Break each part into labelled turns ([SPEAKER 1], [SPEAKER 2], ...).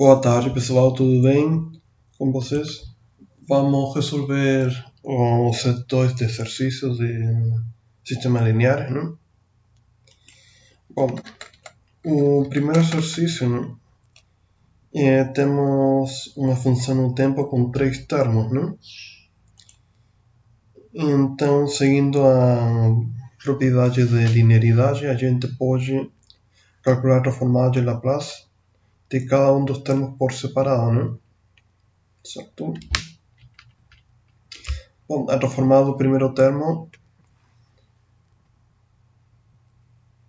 [SPEAKER 1] Boa tarde, pessoal, tudo bem com vocês? Vamos resolver os setores de exercícios de sistema lineares, né? Bom, o primeiro exercício, né? Temos uma função no tempo com 3 termos, né? Então, seguindo a propriedade de linearidade, a gente pode calcular a transformada de Laplace de cada um dos termos por separado, né? Certo? Bom, a transformada do primeiro termo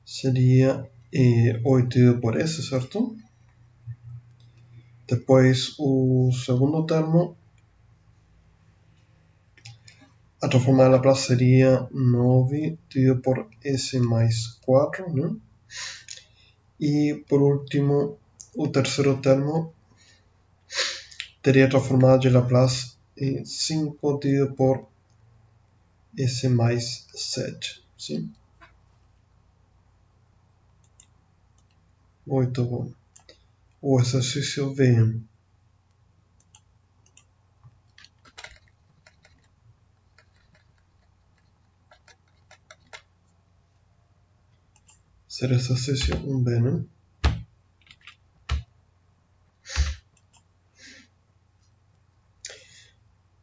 [SPEAKER 1] seria 8 dividido por S, certo? Depois, o segundo termo, a transformada de Laplace seria 9 dividido por S mais 4, né? E, por último, o terceiro termo teria a transformada de Laplace em 5 dividido por S mais 7, sim? Muito bom. O exercício B. Será exercício 1B, né?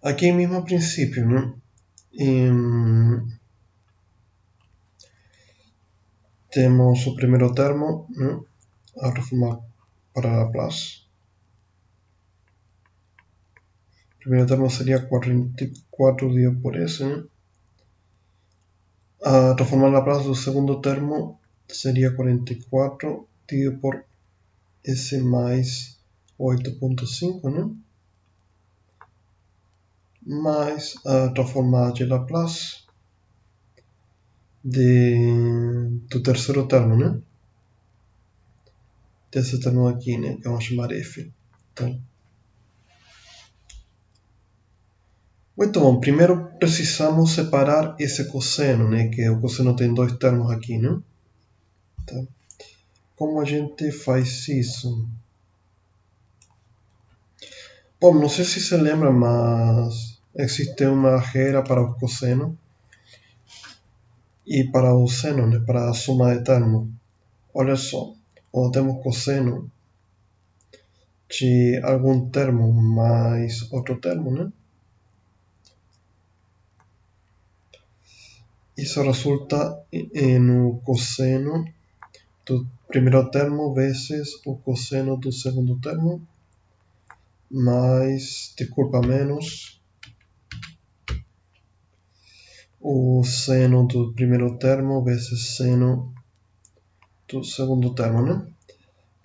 [SPEAKER 1] Aqui mesmo a princípio, né? Temos o primeiro termo, né? A transformar para Laplace. O primeiro termo seria 44 dividido por S, né? A transformar Laplace do segundo termo seria 44 dividido por S mais 8.5, né? Mais a transformada de Laplace do terceiro termo, né? Desse termo aqui, né? Que vamos chamar F. Então, muito bom. Primeiro precisamos separar esse cosseno, né? Que o cosseno tem dois termos aqui, né? Então, como a gente faz isso? Bom, não sei se se lembra, mas existe uma regra para o cosseno e para o seno, né? Para a soma de termos. Olha só, quando temos cosseno de algum termo mais outro termo, né? Isso resulta no cosseno do primeiro termo vezes o cosseno do segundo termo mais, menos o seno do primeiro termo vezes seno do segundo termo, né?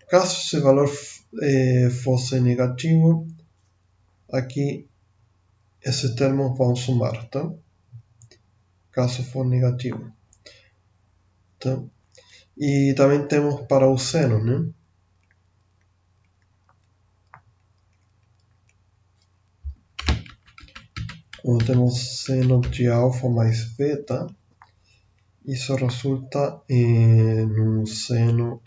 [SPEAKER 1] Caso esse valor fosse negativo, aqui esses termos vão somar, tá? Caso for negativo. Tá? E também temos para o seno, né? Quando temos seno de alfa mais beta, isso resulta no seno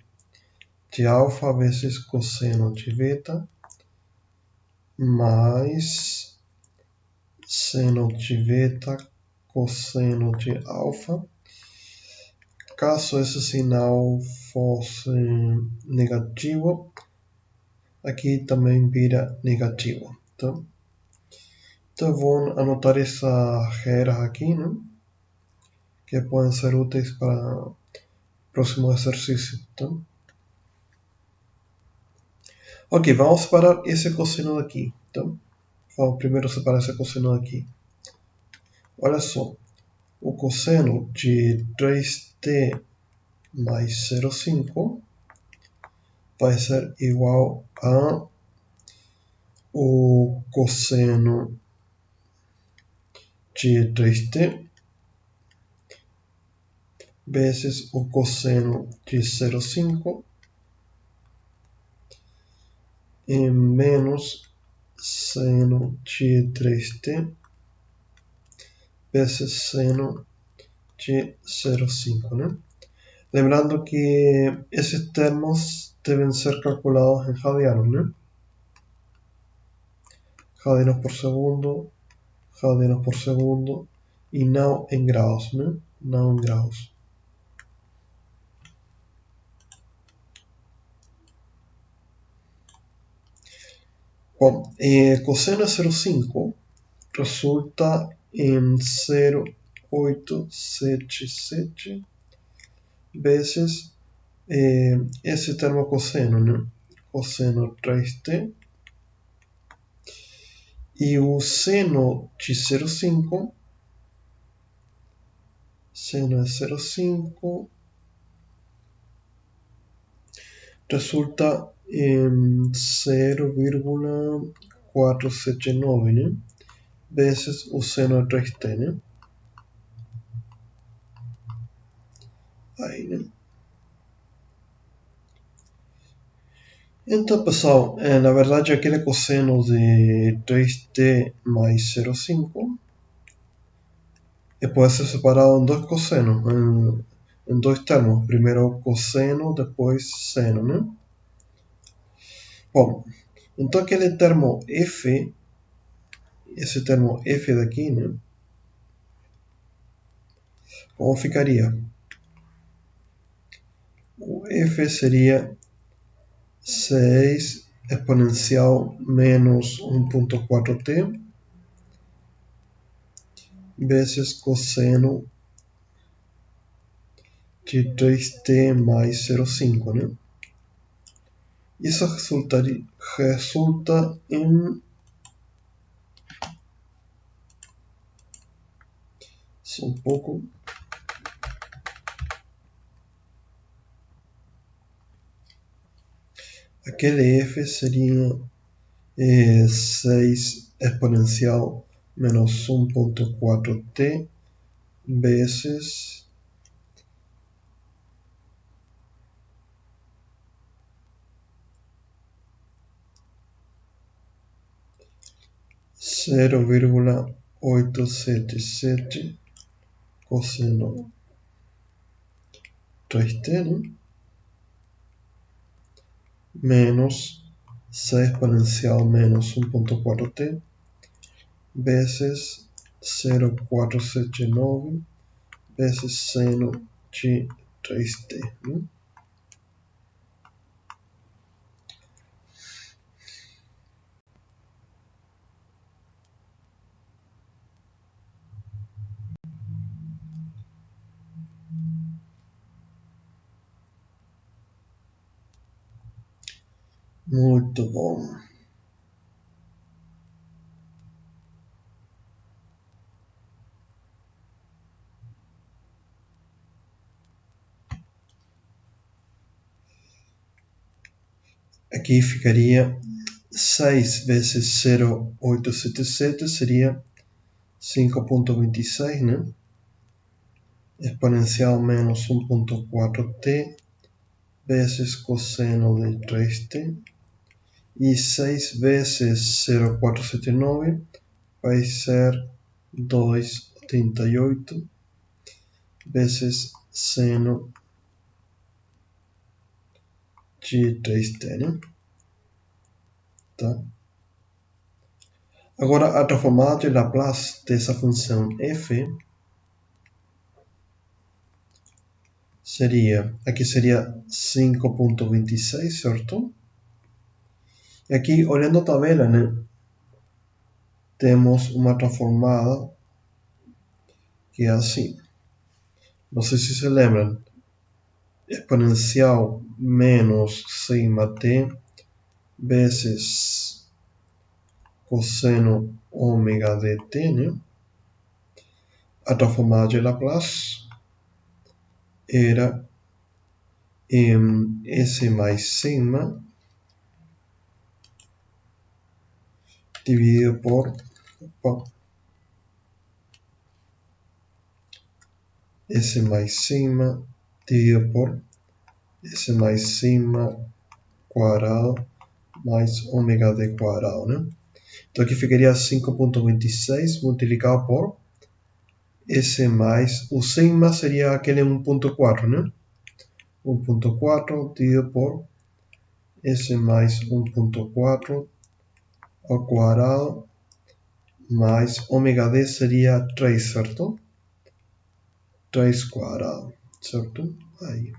[SPEAKER 1] de alfa vezes cosseno de beta mais seno de beta cosseno de alfa. Caso esse sinal fosse negativo, aqui também vira negativo. Tá? Então vou anotar essas regras aqui, né? Que podem ser úteis para o próximo exercício. Tá? Ok, vamos separar esse cosseno daqui. Então, vamos primeiro separar esse cosseno daqui. Olha só, o cosseno de 3t mais 0,5 vai ser igual a o cosseno de 3t vezes o cosseno de 0,5 e menos seno de 3t vezes seno de 0,5, né? Lembrando que esses termos devem ser calculados em radianos, né? radianos por segundo, e não em graus, né? Não em graus. Bom, cosseno de 0,5 resulta em 0,877 vezes esse termo cosseno, né? Cosseno 3t. E o seno de 0,5, seno de 0,5 resulta em 0,479, né? Vezes o seno de 3t, né? Aí, né? Então, pessoal, na verdade aquele cosseno de 3t mais 0,5 pode ser separado em dois cossenos, em dois termos. Primeiro cosseno, depois seno, né? Bom, então aquele termo f, esse termo f daqui, né? Como ficaria? O f seria 6 exponencial menos 1,4t vezes cosseno de 3t mais 0,5, né? Isso resulta em... Só um pouco... Aquele f seria 6 exponencial menos 1,4t vezes 0,877 cosseno 3t, ¿no? Menos 6 exponencial menos 1,4t vezes 0,479 vezes seno de 3t, ¿no? Muito bom. Aqui ficaria 6 vezes 0,877 seria 5,26, né? Exponencial menos 1,4t vezes cosseno de 3t. E 6 vezes 0,479 vai ser 2,88 vezes seno de 3t, né? Tá? Agora, a transformada de Laplace dessa função f seria, aqui seria 5,26, certo? E aqui, olhando a tabela, né, temos uma transformada que é assim. Não sei se se lembram. Exponencial menos sigma t vezes cosseno ômega dt, né? A transformada de Laplace era S mais sigma dividido por S mais sigma dividido por S mais sigma quadrado mais ômega d quadrado, né? Então aqui ficaria 5,26 multiplicado por S mais... O sigma seria aquele 1,4, né? 1,4 dividido por S mais 1,4 ao quadrado mais ômega d seria 3, certo? 3 quadrado, certo? Aí.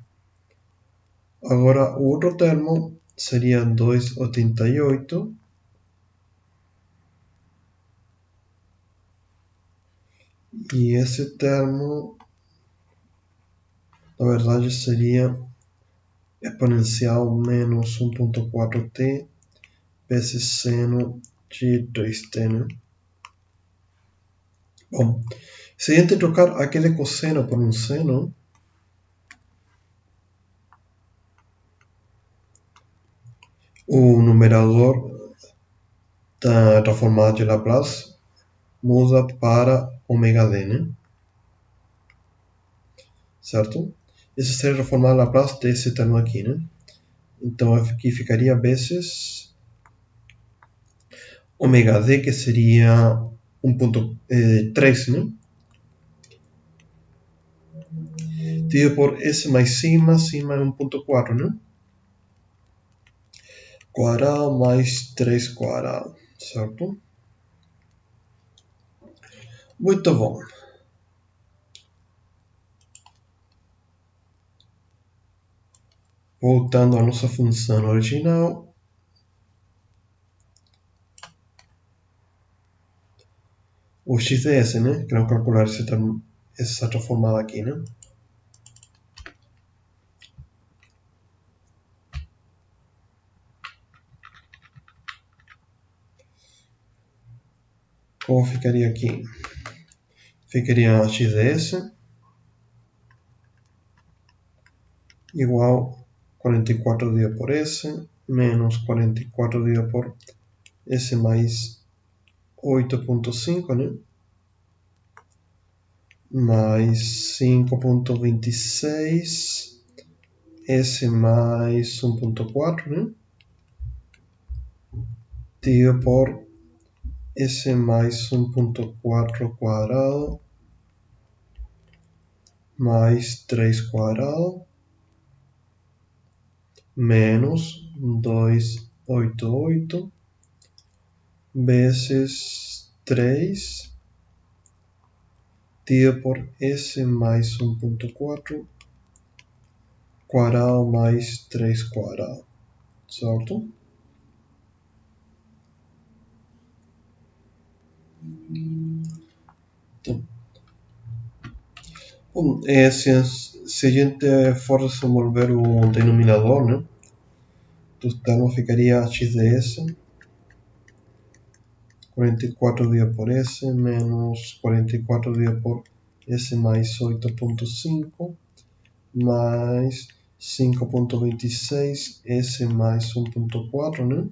[SPEAKER 1] Agora, o outro termo seria 2,88. E esse termo, na verdade, seria exponencial menos 1,4t vezes seno de 3t, né? Bom, se a gente trocar aquele cosseno por um seno, o numerador da transformada de Laplace muda para ômega d, né? Certo? Esse seria a transformada de Laplace desse termo aqui, né? Então aqui ficaria vezes ômega d, que seria 1,3, né? Dividido por S mais sigma é 1,4, né? Quadrado mais 3 quadrado, certo? Muito bom. Voltando à nossa função original, o x de s, né? Queremos calcular essa transformada aqui, né? Como ficaria aqui? Ficaria x de s igual 44 dividido por s menos 44 dividido por s mais 8,5, né? Mais 5,26 S mais 1,4, né? Dividido por S mais 1,4 quadrado mais 3 quadrado menos 288 vezes 3 dividido por S mais 1,4 quadrado mais 3 quadrado, certo? Então, bom, se a gente for desenvolver o denominador, né, do termo ficaria x de s 44 dividido por s menos 44 dividido por s mais 8,5 mais 5,26 s mais 1,4, né?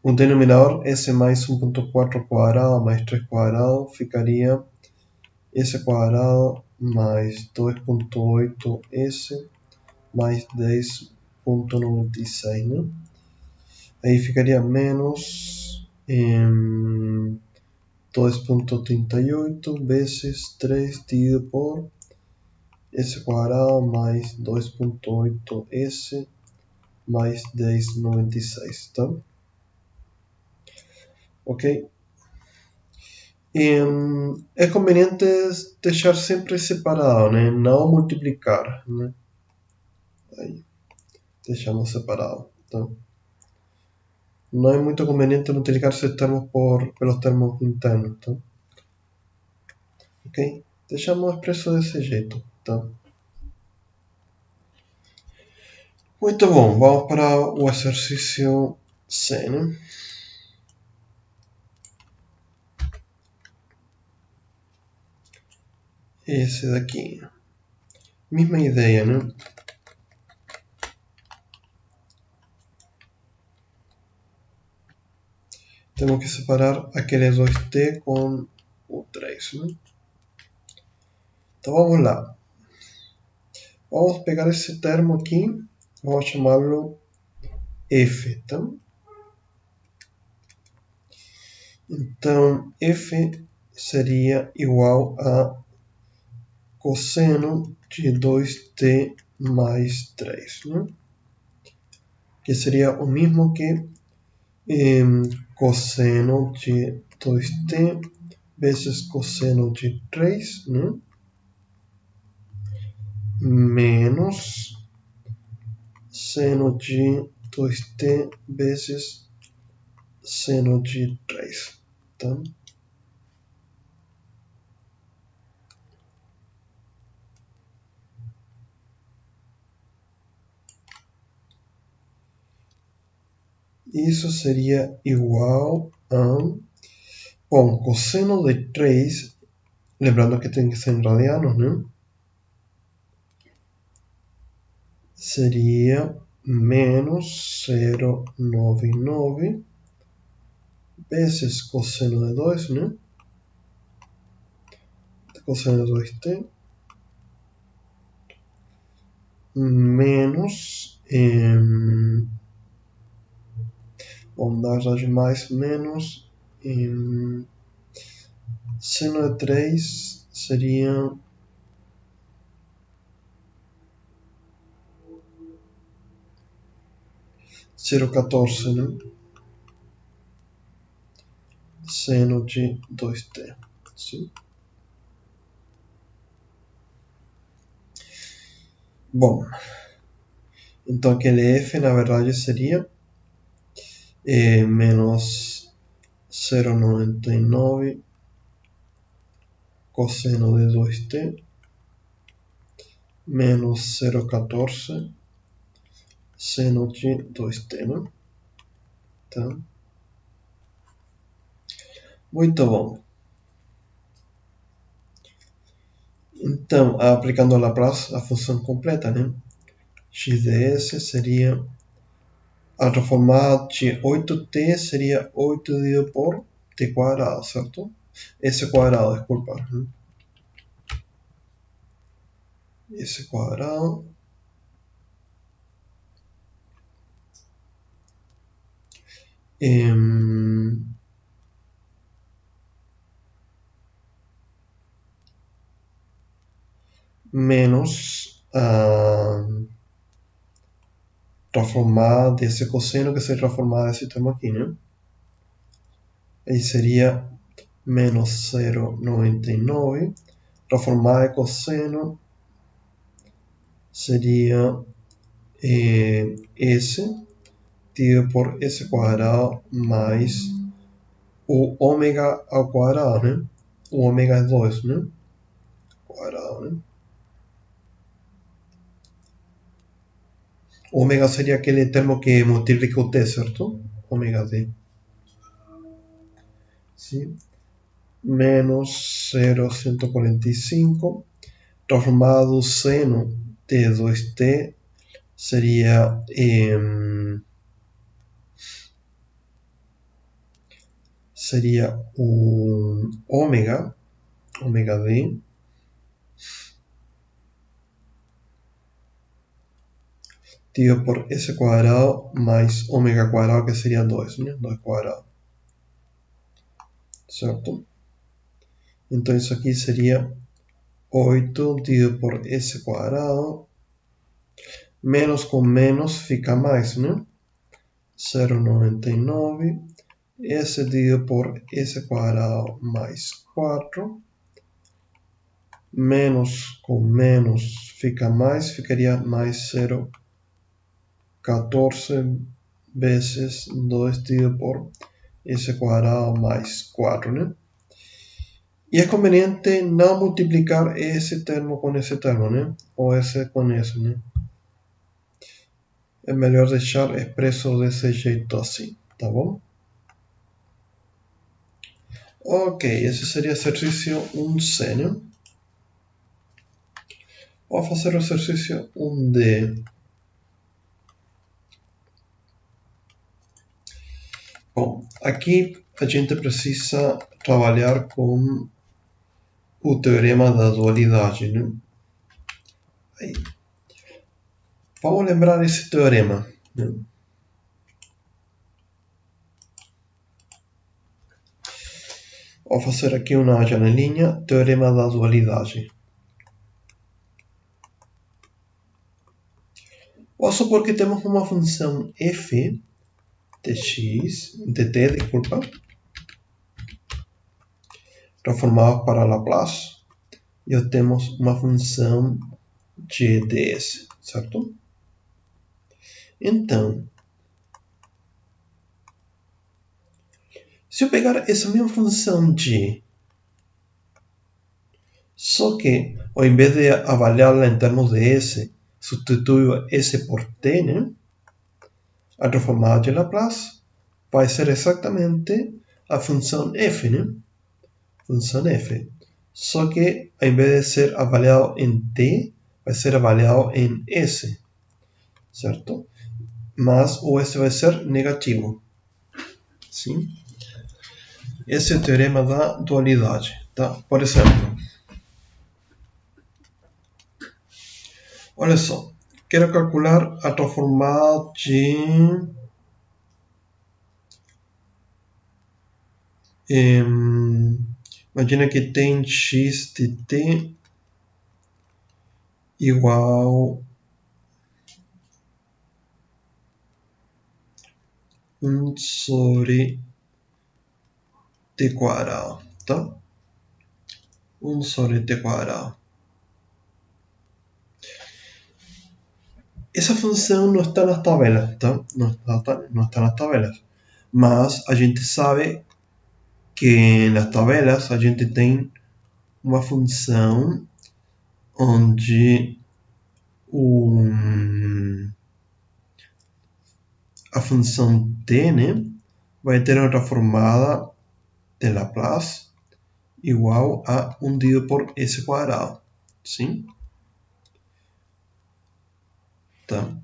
[SPEAKER 1] O denominador s mais 1,4 quadrado mais 3 quadrado ficaria s quadrado mais 2,8 s mais 10,96, né? Aí ficaria menos 2,38 vezes 3 dividido por s quadrado mais 2,8 s mais 10,96, tá? Ok? É conveniente deixar sempre separado, né? Não multiplicar, né? Aí, deixamos separado, tá? Não é muito conveniente multiplicar esses termos pelos termos internos, tá? Ok? Deixamos expresso desse jeito, tá? Muito bom, vamos para o exercício C, né? Esse daqui. Mesma ideia, né? Temos que separar aquele 2t com o 3, né? Então vamos lá. Vamos pegar esse termo aqui, vamos chamá-lo f, tá? Então f seria igual a cosseno de 2t mais 3, né? Que seria o mesmo que cosseno de 2t vezes cosseno de 3, né? Menos seno de 2t vezes seno de 3, tá? Isso seria igual a... Bom, cosseno de 3, lembrando que tem que ser em radianos, né? Seria menos 0,99 vezes cosseno de 2, né? Cosseno de 2t menos... vamos dar de mais menos... seno de 3 seria 0,14, né? Seno de 2t. Sim? Bom, então aquele f na verdade seria menos 0,99 cosseno de 2t menos 0,14 seno de 2t, né? Tá? Muito bom. Então, aplicando a Laplace, a função completa, né? X de S seria... A transformada de 8t seria 8 dividido por t quadrado, certo? S quadrado, desculpa. S quadrado menos transformada desse cosseno que seria transformada desse termo aqui, né? Aí seria menos 0,99 transformada de cosseno seria S dividido por S quadrado mais o ômega ao quadrado, né? O ômega é 2, né? Quadrado, né? O ômega seria aquele termo que multiplica o t, certo? Ômega d. Sim. Menos 0,145 transformado seno de 2t seria o ômega d dividido por S quadrado mais ômega quadrado, que seria 2, né? 2 quadrado. Certo? Então isso aqui seria 8 dividido por S quadrado, menos com menos fica mais, né? 0,99 S dividido por S quadrado mais 4, menos com menos fica mais, ficaria mais 0,14 vezes 2 dividido por S quadrado mais 4, né? E é conveniente não multiplicar esse termo com esse termo, né? Ou esse com esse, né? É melhor deixar expresso desse jeito assim, tá bom? Ok, esse seria exercício 1C, né? Vou fazer o exercício 1D. Bom, aqui a gente precisa trabalhar com o teorema da dualidade, né? Aí. Vamos lembrar esse teorema, né? Vou fazer aqui uma janelinha, teorema da dualidade. Vamos supor que temos uma função f de t, disculpa, transformados para Laplace e obtemos uma função g de s, certo? Então, se eu pegar essa mesma função g, só que ao invés de avaliá-la em termos de s, substituo s por t, né? A transformada de Laplace vai ser exatamente a função f, né? Função f. Só que ao invés de ser avaliado em t, vai ser avaliado em s, certo? Mas o s vai ser negativo. Sim? Esse é o teorema da dualidade. Tá? Por exemplo, olha só, quero calcular a transformada de imagina que tem x de t igual 1 sobre t quadrado, tá? 1 sobre t quadrado. Essa função não está nas tabelas, tá? Não está nas tabelas. Mas a gente sabe que nas tabelas a gente tem uma função onde a função t, né, vai ter uma transformada de Laplace igual a 1 dividido por s quadrado, sim? Tá?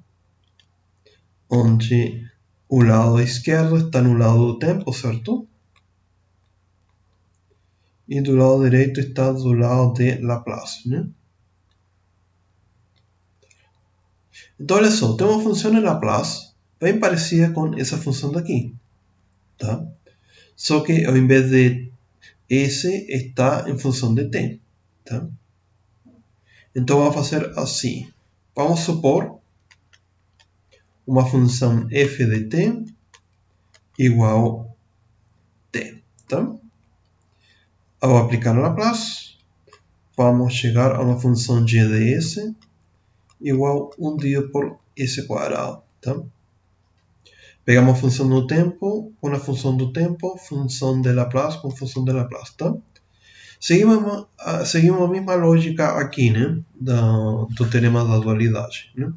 [SPEAKER 1] Onde o lado esquerdo está no lado do tempo, certo? E do lado direito está do lado de Laplace, né? Então, olha só, tem uma função em Laplace bem parecida com essa função daqui, tá? Só que ao invés de s está em função de t, tá? Então vamos fazer assim. Vamos supor uma função f de t igual t, tá? Ao aplicar Laplace, vamos chegar a uma função g de s igual 1 dividido por s quadrado, tá? Pegamos a função do tempo com a função do tempo, função de Laplace com função de Laplace, tá? Seguimos a mesma lógica aqui, né? Do teorema da dualidade, né?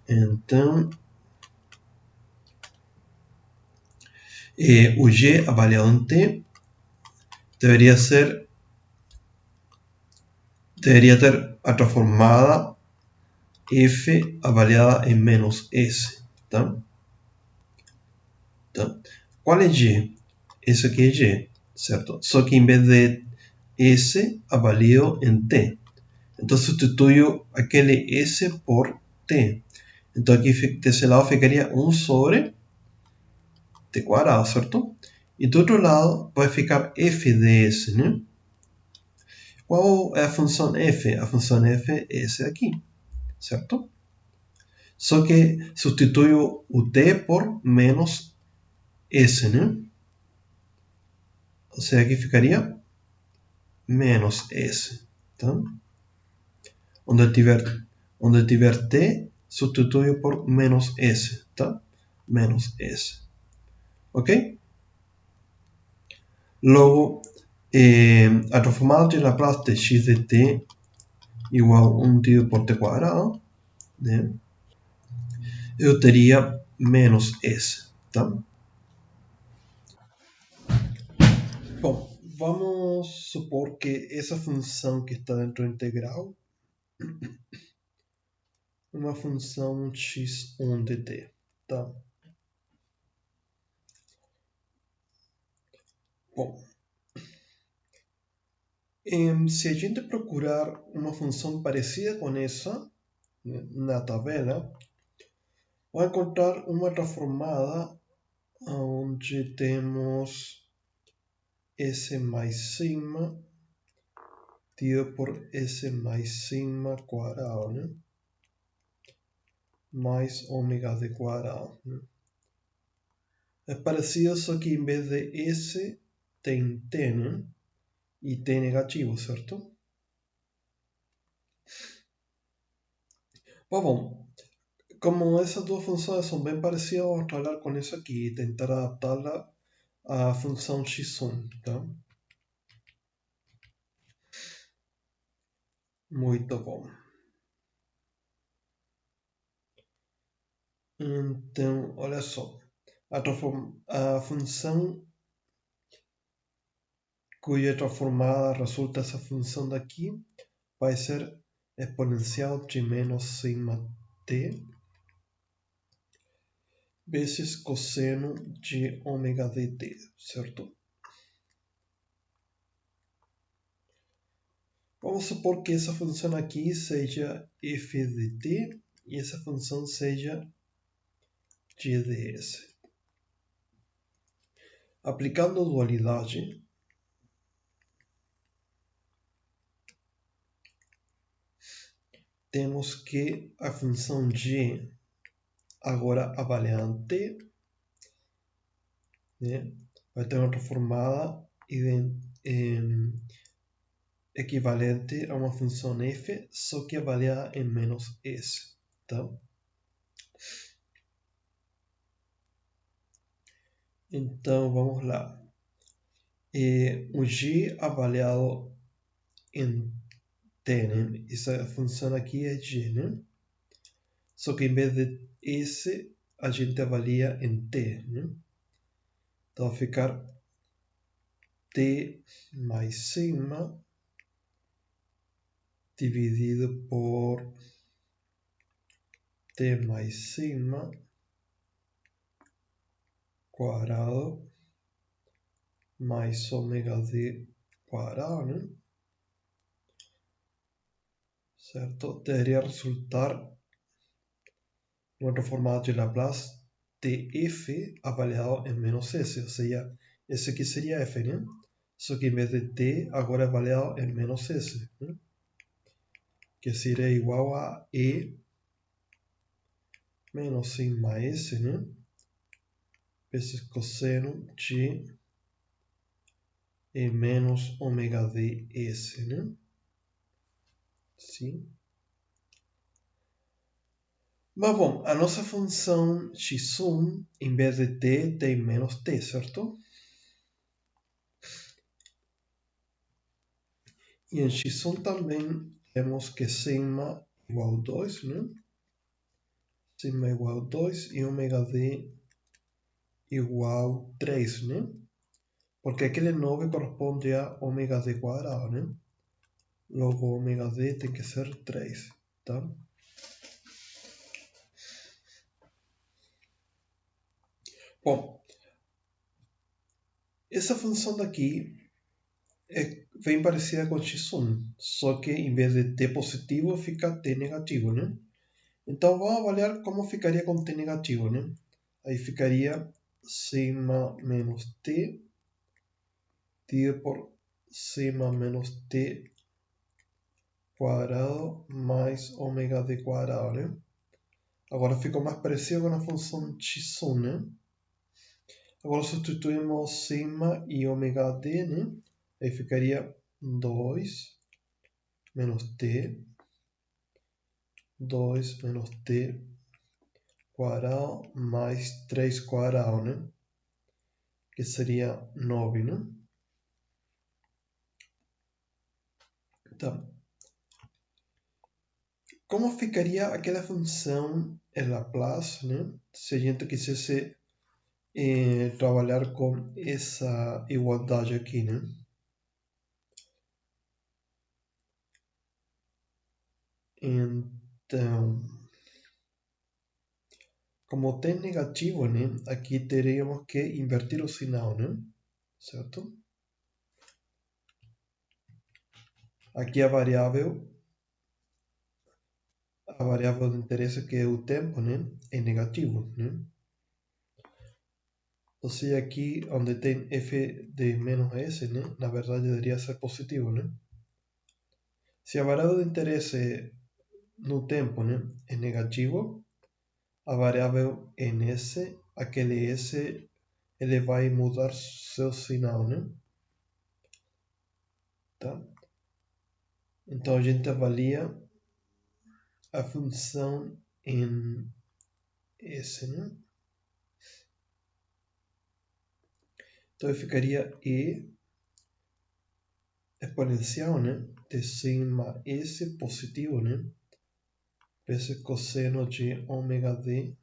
[SPEAKER 1] Então, o g avaliado em t deveria ter a transformada f avaliada em menos s, tá? Então, qual é g? Isso aqui é g, certo? Só que em vez de s, avalio em t. Então, substituyo aquele s por t. Então, aqui desse lado ficaria 1 sobre t quadrado, certo? E do outro lado vai ficar f de s, né? Qual é a função f? A função f é esse aqui, certo? Só que substituyo o t por menos s, né? Ou seja, aqui ficaria menos s, tá? Onde tiver t, substituyo por menos s, tá? Menos s. Ok? Logo, a transformada de Laplace de x de t igual a 1 dividido por t quadrado, né? Eu teria menos s, tá? Bom, vamos supor que essa função que está dentro da integral é uma função x1 de t, tá? Bom, se a gente procurar uma função parecida com essa, né, na tabela, vai encontrar uma transformada onde temos s mais sigma dividido por s mais sigma quadrado, né? Mais ômega de quadrado, né? Es parecido, só que en vez de S tem T, né? E T negativo, certo? Bom, como essas duas funções são bem parecidas, vamos trabalhar com isso aqui e tentar adaptá-la à função x1, tá? Muito bom. Então, olha só. A função cuja transformada resulta essa função daqui vai ser exponencial de menos sigma t vezes cosseno de ômega dt, certo? Vamos supor que essa função aqui seja f de t e essa função seja g de s. Aplicando dualidade, temos que a função g agora avaliada em t, né, vai ter uma transformada equivalente a uma função f, só que avaliada em menos s. Tá? Então, vamos lá. O g avaliado em t, né? Essa função aqui é g, né? Só que em vez de s, a gente avalia em t, né? Então vai ficar t mais sigma dividido por t mais sigma quadrado mais ômega d quadrado, né? Certo? Deveria resultar en otro formato de Laplace de f avaliado en menos s, o sea, esse aqui seria f, né? Só que em vez de t, agora é avaliado em menos s, né? Que seria igual a e menos sigma s, né? Vezes cosseno de e menos ômega ds, né? Sim. Mas bom, a nossa função x1, em vez de t, tem menos t, certo? E em x1 também temos que sigma igual a 2, né? Sigma igual a 2 e ômega d igual a 3, né? Porque aquele 9 corresponde a ômega d quadrado, né? Logo, ômega d tem que ser 3, tá? Bom, essa função daqui é bem parecida com x1, só que em vez de t positivo fica t negativo, né? Então vamos avaliar como ficaria com t negativo, né? Aí ficaria sigma menos t dividido por sigma menos t quadrado mais ômega d quadrado, né? Agora ficou mais parecido com a função x1, né? Agora substituímos sigma e ômega d, né? Aí ficaria 2 menos t, 2 menos t quadrado mais 3 quadrado, né? Que seria 9, né? Tá. Como ficaria aquela função em Laplace, né? Se a gente quisesse trabalhar com essa igualdade aqui, né? Então, como t é negativo, né? Aqui teríamos que invertir o sinal, né? Certo? Aqui a variável de interesse que é o tempo, né? É negativo, né? Ou seja, aqui onde tem f de menos s, né? Na verdade deveria ser positivo, né? Se a variável de interesse no tempo, né, é negativo, a variável em s, aquele s ele vai mudar seu sinal, né? Tá? Então a gente avalia a função em S, né? Então ficaria E exponencial, né? De sigma S positivo, né? Vezes cosseno de ômega D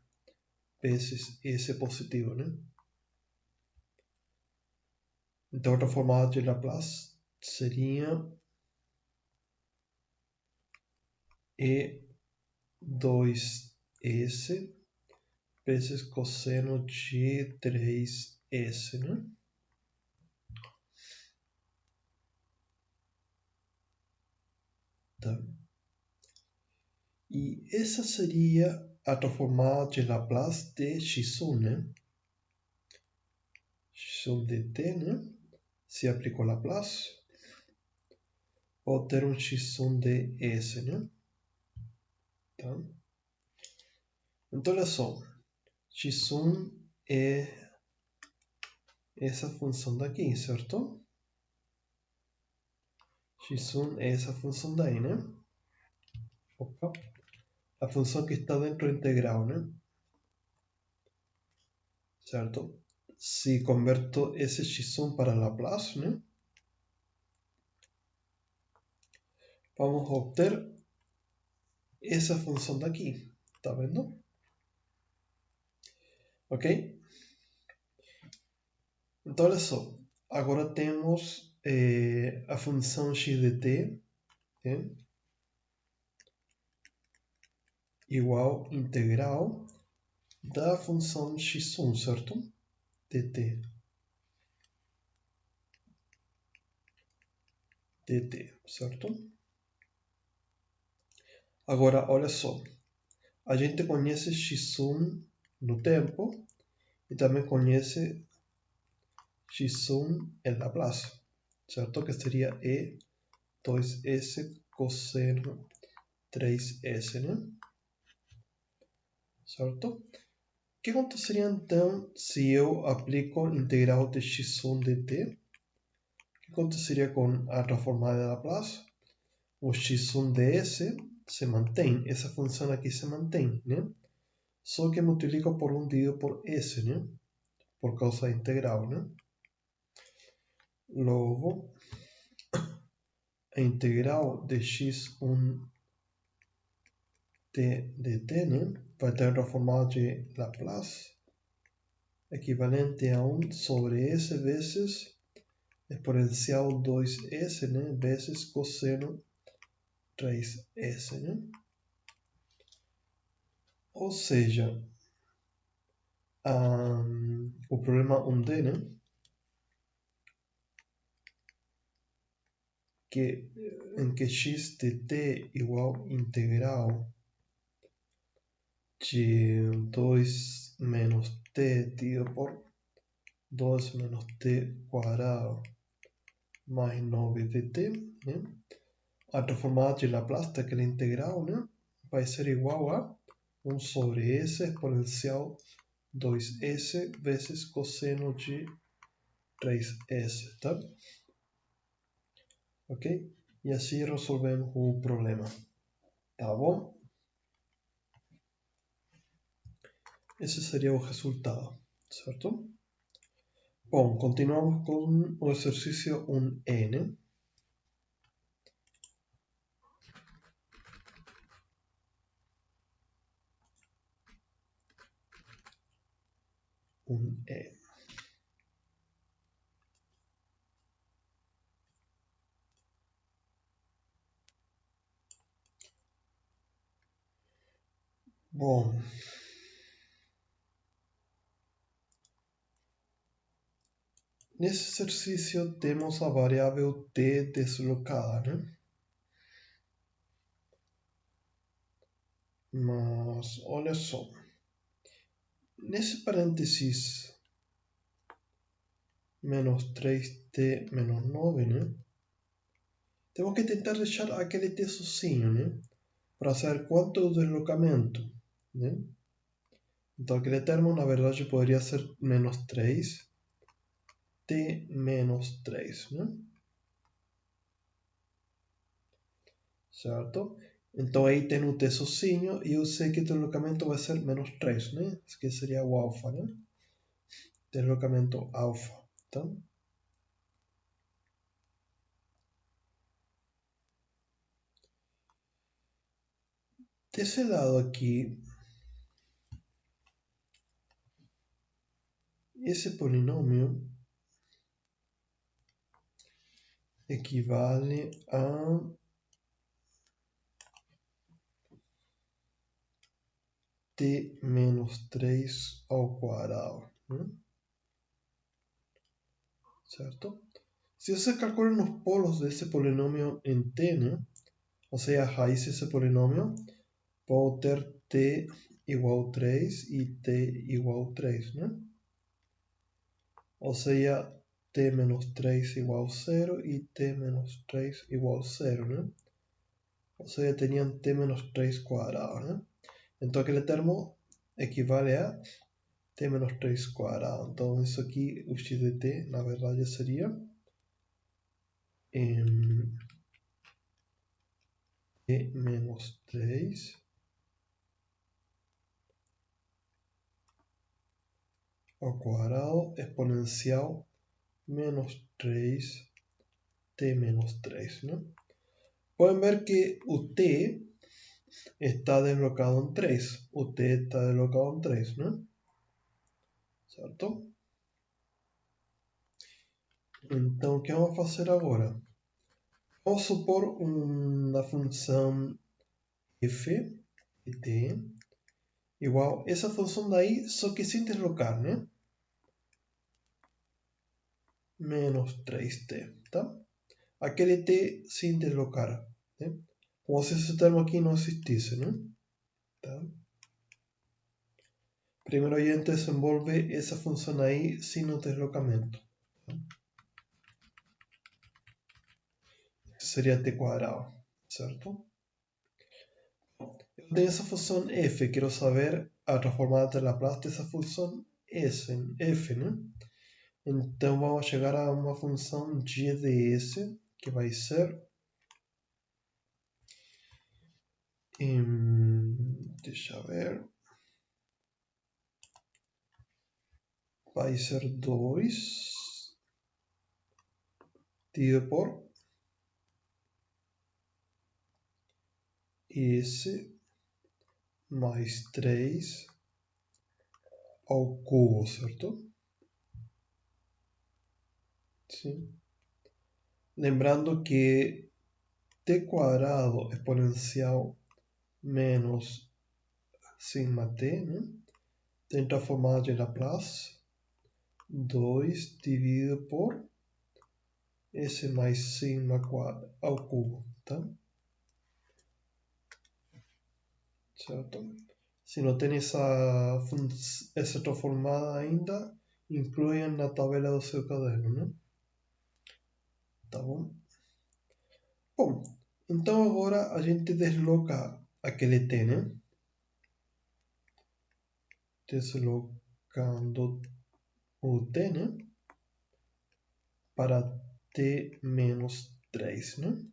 [SPEAKER 1] vezes S positivo, né? Então outra formada de Laplace seria E2S vezes cosseno de 3S, né? Tá. E essa seria a transformada de Laplace de x1, né? x1 de t, né? Se aplicou Laplace, vou ter um x1 de S, né? Tá? Então olha só, x1 é essa função daqui, certo? x1 é essa função daí, né? Opa. A função que está dentro do integral, né? Certo? Se converto esse x1 para Laplace, né? Vamos obter essa função daqui, tá vendo? Ok? Então olha só, agora temos a função x de t, né? Igual integral da função x1, certo? dt. dt, certo? Agora, olha só, a gente conhece x1 no tempo e também conhece x1 em Laplace, certo? Que seria e 2s cosseno 3s, né? Certo? O que aconteceria então se eu aplico integral de x1 dt? O que aconteceria com a transformada de Laplace? O x1 ds se mantém, essa função aqui se mantém, né? Só que multiplico por 1 dividido por s, né? Por causa da integral, né? Logo, a integral de x1 dt, né? Vai ter transformado de Laplace equivalente a 1 sobre s vezes exponencial 2s, né? Vezes cosseno 3s, né? Ou seja, o problema 1D, né? Em que x de t igual integral de 2 menos t dividido por 2 menos t cuadrado mais 9 dt, né? A transformada de Laplace daquela integral, né? Vai ser igual a 1 sobre s exponencial 2s vezes cosseno de 3s, tá? Ok? E assim resolvemos o problema, tá bom? Esse seria o resultado, certo? Bom, continuamos com o exercício 1E, né? 1E. Bom, nesse exercício temos a variável t deslocada, né? Mas olha só, nesse parênteses menos 3t menos 9, né? Temos que tentar deixar aquele t sozinho, né? Para saber quanto é o deslocamento, né? Então aquele termo, na verdade, poderia ser menos 3, t menos 3, né? Certo? Então aí tem o t sozinho e eu sei que o deslocamento vai ser menos 3, né? Isso que seria o alfa, né? Deslocamento alfa, tá? Desse lado aqui, esse polinômio equivale a t menos 3 ao quadrado, né? Certo? Se você calcula los polos de ese polinomio en t, ¿no? O sea, a raiz de ese polinomio, puedo tener t igual a 3 y t igual a 3, ¿no? O sea, t menos 3 igual a 0 y t menos 3 igual a 0, ¿no? O sea, tenían t menos 3 cuadrado, ¿no? Entonces, el termo equivale a t menos 3 cuadrado. Entonces, aquí, u x de t, la verdad, ya sería t menos 3 al cuadrado exponencial menos 3 t menos 3, ¿no? Pueden ver que ut está deslocado en 3. Ut está deslocado en 3, ¿no? ¿Certo? Então, o que vamos fazer agora? Vamos supor uma função f de t igual essa função daí, só que sem deslocar, né? Menos 3t, tá? Aquele t sem deslocar, né? Como se esse termo aqui não existisse, né? Tá? Primeiro a gente desenvolve essa função aí sem o deslocamento. Seria t quadrado, certo? Eu tenho essa função f, quero saber a transformada de Laplace dessa função s em f, né? Então vamos chegar a uma função g de s, que vai ser... deixa eu ver... Vai ser 2 dividido por s mais 3 ao cubo, certo? Sim. Lembrando que t quadrado exponencial menos sigma t, né? Tem transformada de Laplace 2 dividido por s mais sigma ao cubo, tá? Certo? Se não tem essa transformada ainda, incluem na tabela do seu caderno, né? Tá bom? Bom, então agora a gente desloca aquele t, né? Deslocando o t, né? Para t menos 3, né?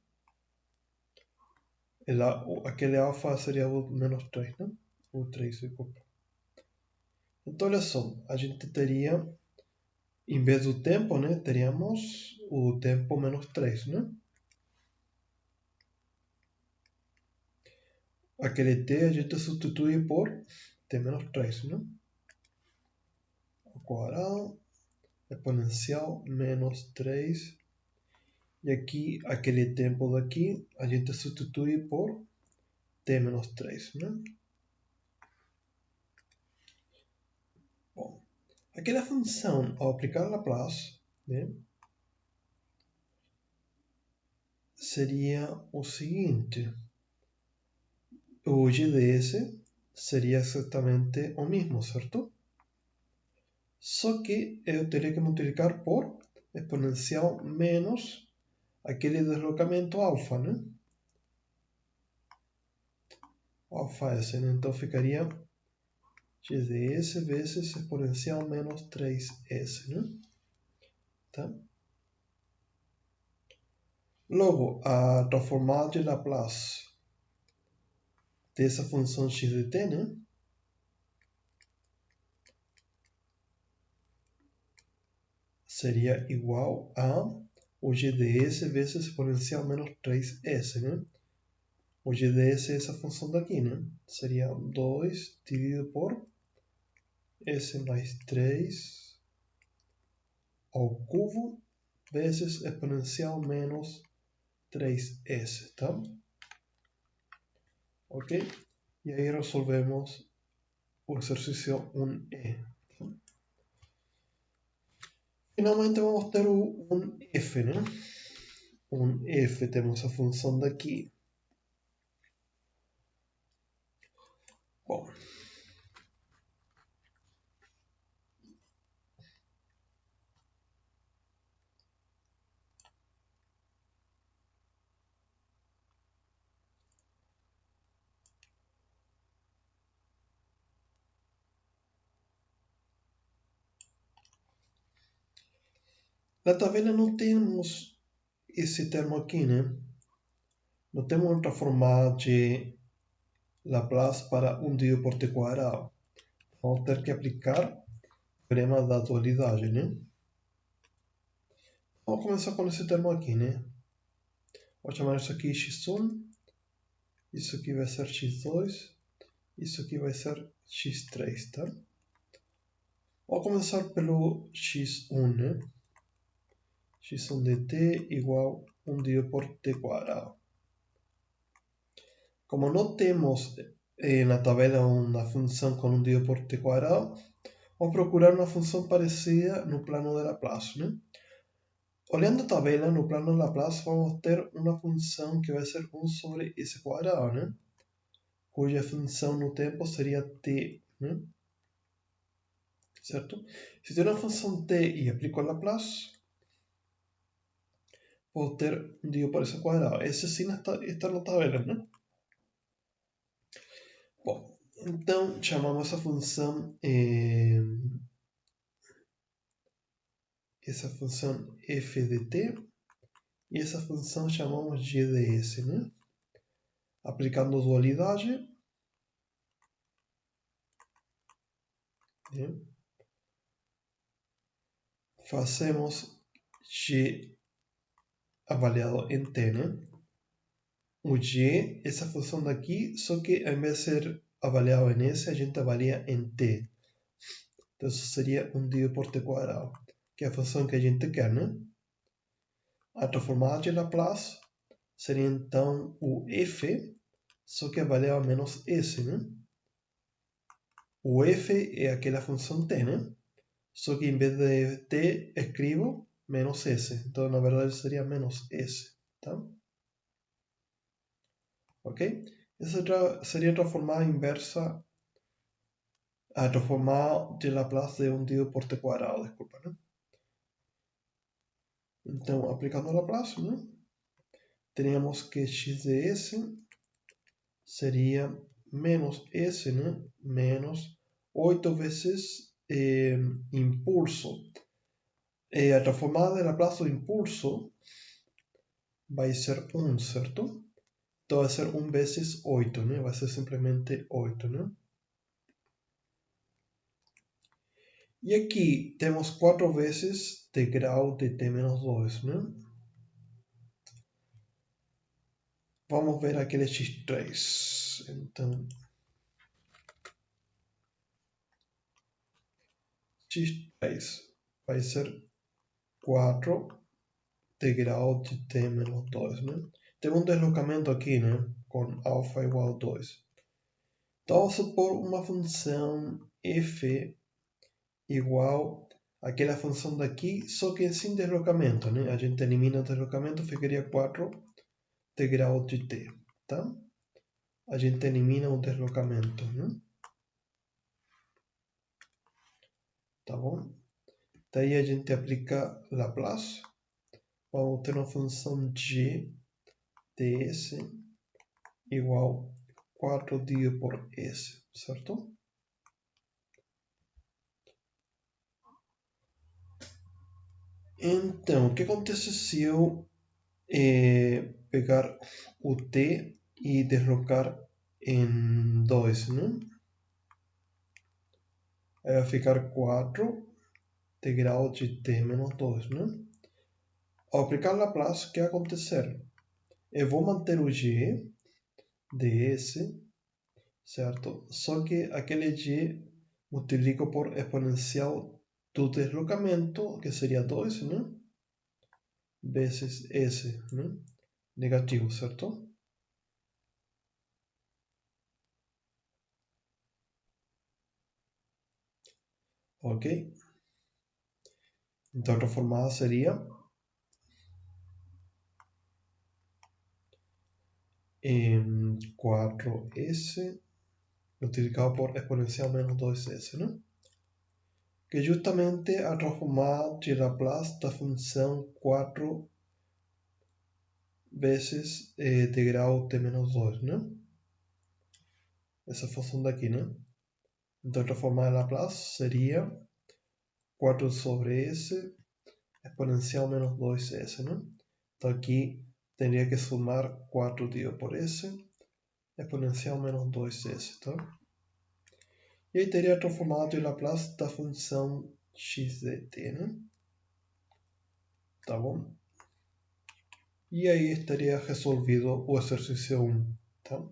[SPEAKER 1] Aquele alfa seria o menos 3, né? O 3, desculpa. Então, olha só, a gente teria, em vez do tempo, né? Teríamos o tempo menos 3, né? Aquele t a gente substitui por t menos 3, né? Ao quadrado, exponencial, menos 3. E aqui, aquele tempo daqui, a gente substitui por t menos 3, né? Bom, aquela função, ao aplicar Laplace, né? Seria o seguinte: o GDS seria exatamente o mesmo, certo? Só que eu teria que multiplicar por exponencial menos aquele deslocamento alfa, né? Alfa S, né? Então ficaria x de s vezes exponencial menos 3s, né? Tá? Logo, a transformada de Laplace dessa função x de t, né? Seria igual a o g de s vezes exponencial menos 3s, né? O g de s é essa função daqui, né? Seria 2 dividido por s mais 3 ao cubo vezes exponencial menos 3s, tá? Ok? E aí resolvemos o exercício 1e. Finalmente vamos ter um f, né? Um f, temos a função daqui. Bom, na tabela não temos esse termo aqui, né? Não temos outra forma de Laplace para 1 dividido por t quadrado. Vamos ter que aplicar o teorema da dualidade, né? Vamos começar com esse termo aqui, né? Vou chamar isso aqui x1, isso aqui vai ser x2, isso aqui vai ser x3, tá? Vou começar pelo x1, né? x1 de t igual 1 dividido por t quadrado. Como não temos na tabela uma função com 1 dividido por t quadrado, vamos procurar uma função parecida no plano de Laplace, né? Olhando a tabela, no plano de Laplace, vamos ter uma função que vai ser 1 sobre s quadrado, né? Cuja função no tempo seria t, né? Certo? Se tenho uma função t e aplico a Laplace, vou ter 1 dividido por s quadrado. Esse sim está na tabela, né? Bom, então chamamos essa função f de t e essa função chamamos g de s, né? Aplicando dualidade, né? Fazemos g avaliado em t, né? O g, essa função daqui, só que ao invés de ser avaliado em s, a gente avalia em t. Então isso seria 1 dividido por t quadrado, que é a função que a gente quer, né? A transformada de Laplace seria então o f, só que avaliado menos s, né? O f é aquela função t, né? Só que em vez de t, escrevo menos s. Então, na verdade, seria menos s, tá? Ok? Essa seria a transformada inversa, a transformada de Laplace de 1 dividido por t quadrado, desculpa, né? Então, aplicando a Laplace, né? Teríamos que x de s seria menos s, né? Menos 8 vezes impulso. A transformada de Laplace do impulso vai ser 1, certo? Então vai ser 1 vezes 8, né? Vai ser simplesmente 8, né? E aqui temos 4 vezes de grau de t menos 2, né? Vamos ver aquele x3. Então, x3 vai ser 4 de grau de t menos 2, né? Tem um deslocamento aqui, né? Com alfa igual a 2. Então, vamos supor uma função f igual àquela função daqui, só que sem deslocamento, né? A gente elimina o deslocamento, ficaria 4 de grau de t, tá? A gente elimina o deslocamento, né? Tá bom? Daí a gente aplica Laplace. Vamos ter uma função g de s igual 4 dividido por s, certo? Então, o que acontece se eu pegar o t e deslocar em 2, né? Aí vai ficar 4 integral de t menos 2, né? Ao aplicar Laplace, o que vai acontecer? Eu vou manter o g ds, certo? Só que aquele g multiplico por exponencial do deslocamento, que seria 2, né? Vezes s, né? Negativo, certo? Ok? Então, outra formada seria 4s multiplicado por exponencial menos 2s, né? Que é justamente a transformada de Laplace da função 4 vezes de grau t menos 2, né? Essa função daqui, né? Então, a transformada de Laplace seria 4 sobre s exponencial menos 2s, né? Então, aqui teria que sumar 4 dividido por s exponencial menos 2s, tá? E aí teria transformado de Laplace da função x de t, né? Tá bom? E aí estaria resolvido o exercício 1, tá?